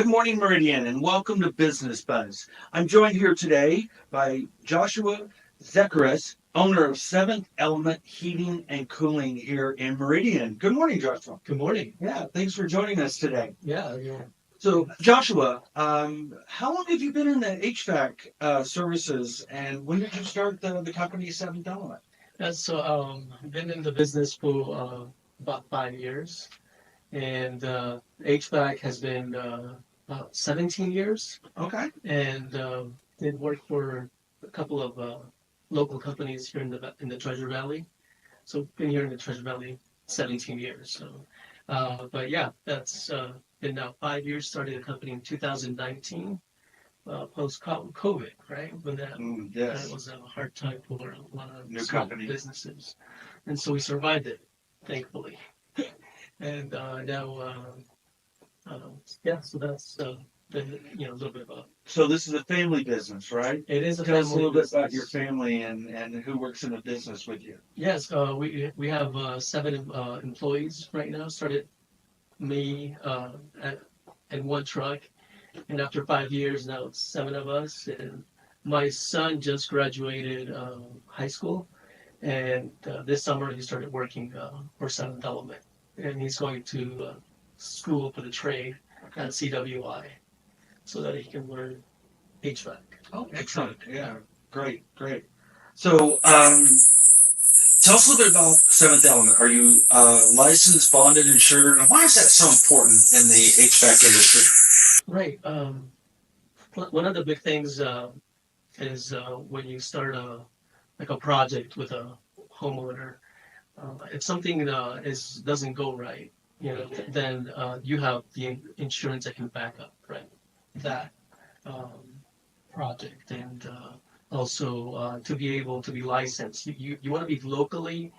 Good morning, Meridian, and welcome to Business Buzz. I'm joined here today by Joshua Szekeres, owner of Seventh Element Heating and Cooling here in Meridian. Good morning, Joshua. Good morning. Yeah, thanks for joining us today. Yeah. So, Joshua, how long have you been in the HVAC services, and when did you start the company Seventh Element? I've been in the business for about 5 years, and HVAC has been about 17 years, Okay. and did work for a couple of local companies here in the Treasure Valley. So been here in the Treasure Valley 17 years. But yeah, that's been now 5 years. Started the company in 2019. Post COVID, right? When that Yes. was a hard time for a lot of New small company. businesses, and so we survived it, thankfully. And now, yeah, so that's been a little bit about. So this is a family business, right? It is a Tell us a family little bit about your business. family and who works in the business with you. Yes, we have 7 employees right now. Started me and one truck. And after 5 years, now it's 7 of us. And my son just graduated high school, and this summer he started working for Seventh Element, and he's going to school for the trade at CWI so that he can learn HVAC. Oh, excellent. Yeah, great, great. So, tell us a little bit about Seventh Element. Are you licensed, bonded, insured? And why is that so important in the HVAC industry? Right. One of the big things is when you start a project with a homeowner. If something doesn't go right, then you have the insurance that can back up, right, that um, project, and also to be able to be licensed. You want to be locally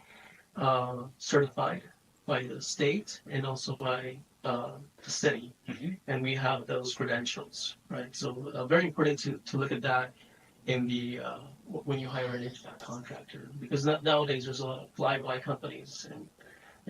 certified by the state and also by the city, and we have those credentials, right? So very important to look at that in the when you hire an HVAC contractor, because nowadays there's a lot of fly-by companies, and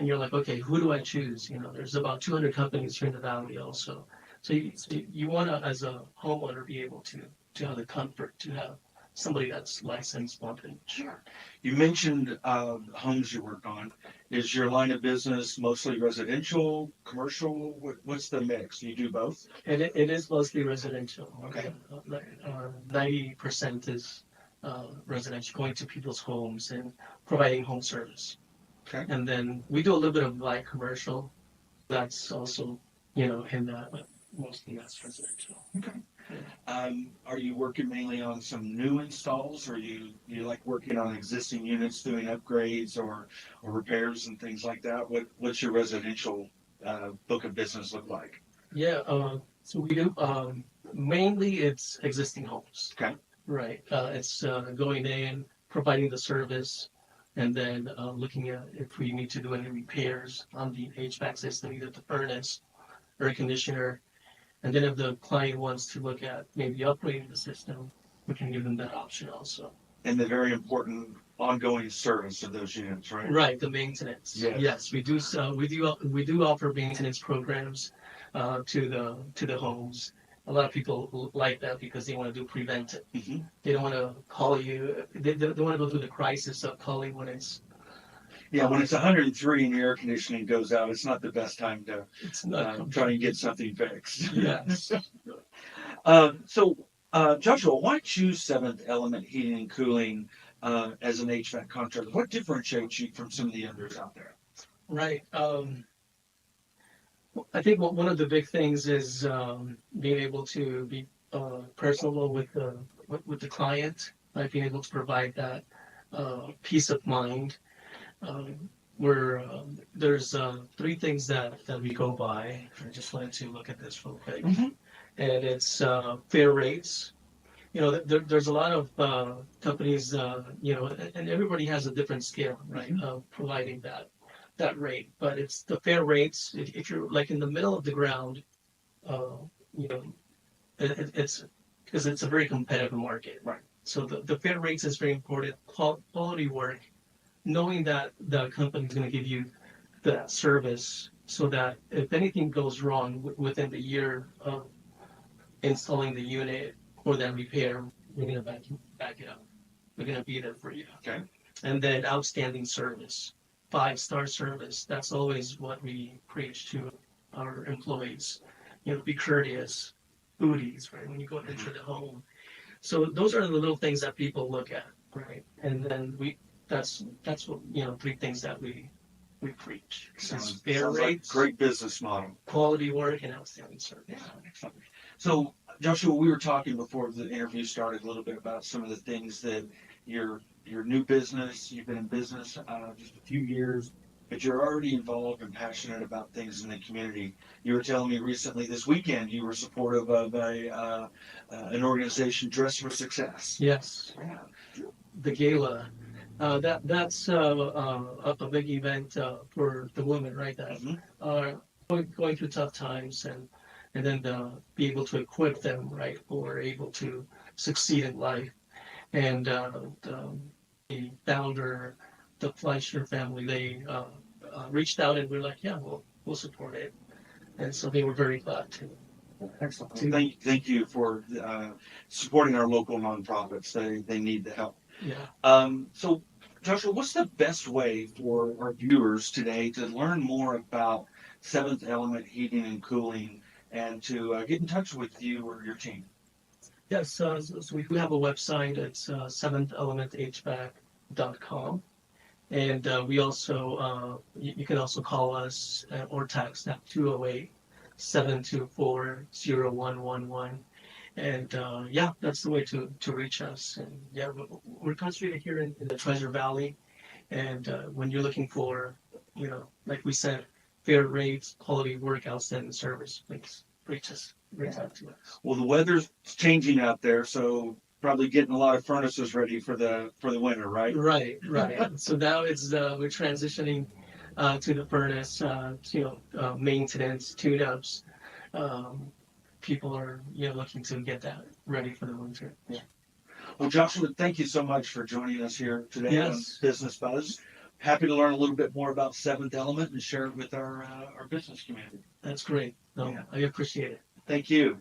you're like, okay, who do I choose? There's about 200 companies here in the valley also. So you want to, as a homeowner, be able to have the comfort to have somebody that's licensed, bonded. Sure. You mentioned homes you work on. Is your line of business mostly residential, commercial? What's the mix? You do both? And it is mostly residential. Okay. 90% is residential, going to people's homes and providing home service. Okay. And then we do a little bit of light commercial. That's also, in that, but mostly that's residential. Okay. Are you working mainly on some new installs, or you like working on existing units, doing upgrades or repairs and things like that? What's your residential book of business look like? Yeah, so we do mainly it's existing homes. Okay. Right. It's going in, providing the service, and then looking at if we need to do any repairs on the HVAC system, either the furnace, air conditioner. And then if the client wants to look at maybe upgrading the system, we can give them that option also. And the very important ongoing service of those units, right? Right, the maintenance. Yes. Yes, we do offer maintenance programs to the homes. A lot of people like that because they want to do preventive. They don't want to call you. They want to go through the crisis of calling when it's. Yeah, when it's 103 and your air conditioning goes out, it's not the best time to It's not. try and get something fixed. Yes. So, Joshua, why choose Seventh Element Heating and Cooling as an HVAC contractor? What differentiates you from some of the others out there? Right. I think one of the big things is being able to be personable with the client, like being able to provide that peace of mind. Where there's 3 things that we go by. I just wanted to look at this real quick, and it's fair rates. There's a lot of companies, and everybody has a different scale, right, of providing that rate. But it's the fair rates. If you're like in the middle of the ground, uh, you know, it's because it's a very competitive market. Right. So the fair rates is very important. Quality work, knowing that the company is going to give you that service, so that if anything goes wrong within the year of installing the unit or that repair, we're gonna back it up. We're gonna be there for you. Okay. And then outstanding service, 5-star service. That's always what we preach to our employees. You know, be courteous, foodies, right? When you go into the home. So those are the little things that people look at, right? And then that's what, you know, 3 things that we preach. Sounds Fair like rates, great business model. quality work, and outstanding service. Yeah, excellent. So, Joshua, we were talking before the interview started a little bit about some of the things that your new business. You've been in business just a few years, but you're already involved and passionate about things in the community. You were telling me recently this weekend you were supportive of an organization, Dress for Success. Yes, Yeah. the gala. That's a big event for the women, right? That Mhm. are going through tough times, and then be able to equip them, right, or able to succeed in life. And the founder, the Fleischer family, they reached out and we're like, yeah, we'll support it. And so they were very glad to. Excellent. Thank you for supporting our local nonprofits. They need the help. Yeah. So, Joshua, what's the best way for our viewers today to learn more about Seventh Element Heating and Cooling and to get in touch with you or your team? Yes, so we have a website. It's 7thelementhvac.com. And we also, you can also call us or text at 208-724-0111. And yeah, that's the way to reach us. And yeah, we're concentrated here in the Treasure Valley. And when you're looking for, you know, like we said, fair rates, quality work, outstanding service, please reach out to us. Well, the weather's changing out there, so probably getting a lot of furnaces ready for the winter, right? Right. So now it's we're transitioning to the furnace, maintenance, tune-ups. People are looking to get that ready for the winter. Yeah. Well, Joshua, thank you so much for joining us here today on Yes. Business Buzz. Happy to learn a little bit more about Seventh Element and share it with our business community. That's great. No, Yeah. I appreciate it. Thank you.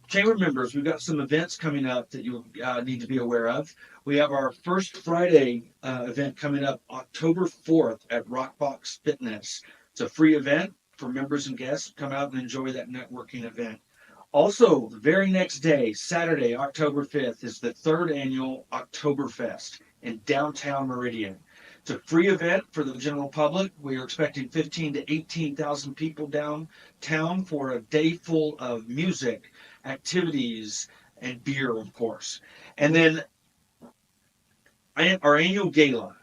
Chamber members, we've got some events coming up that you need to be aware of. We have our First Friday event coming up October 4th at Rockbox Fitness. It's a free event for members and guests. Come out and enjoy that networking event. Also, the very next day, Saturday, October 5th, is the 3rd annual Oktoberfest in downtown Meridian. It's a free event for the general public. We are expecting 15 to 18,000 people downtown for a day full of music, activities, and beer, of course. And then our annual gala.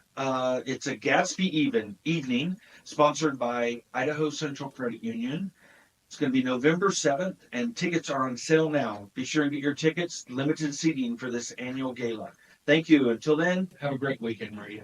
It's a Gatsby evening sponsored by Idaho Central Credit Union. It's going to be November 7th, and tickets are on sale now. Be sure and get your tickets. Limited seating for this annual gala. Thank you. Until then, have a great weekend, Maria.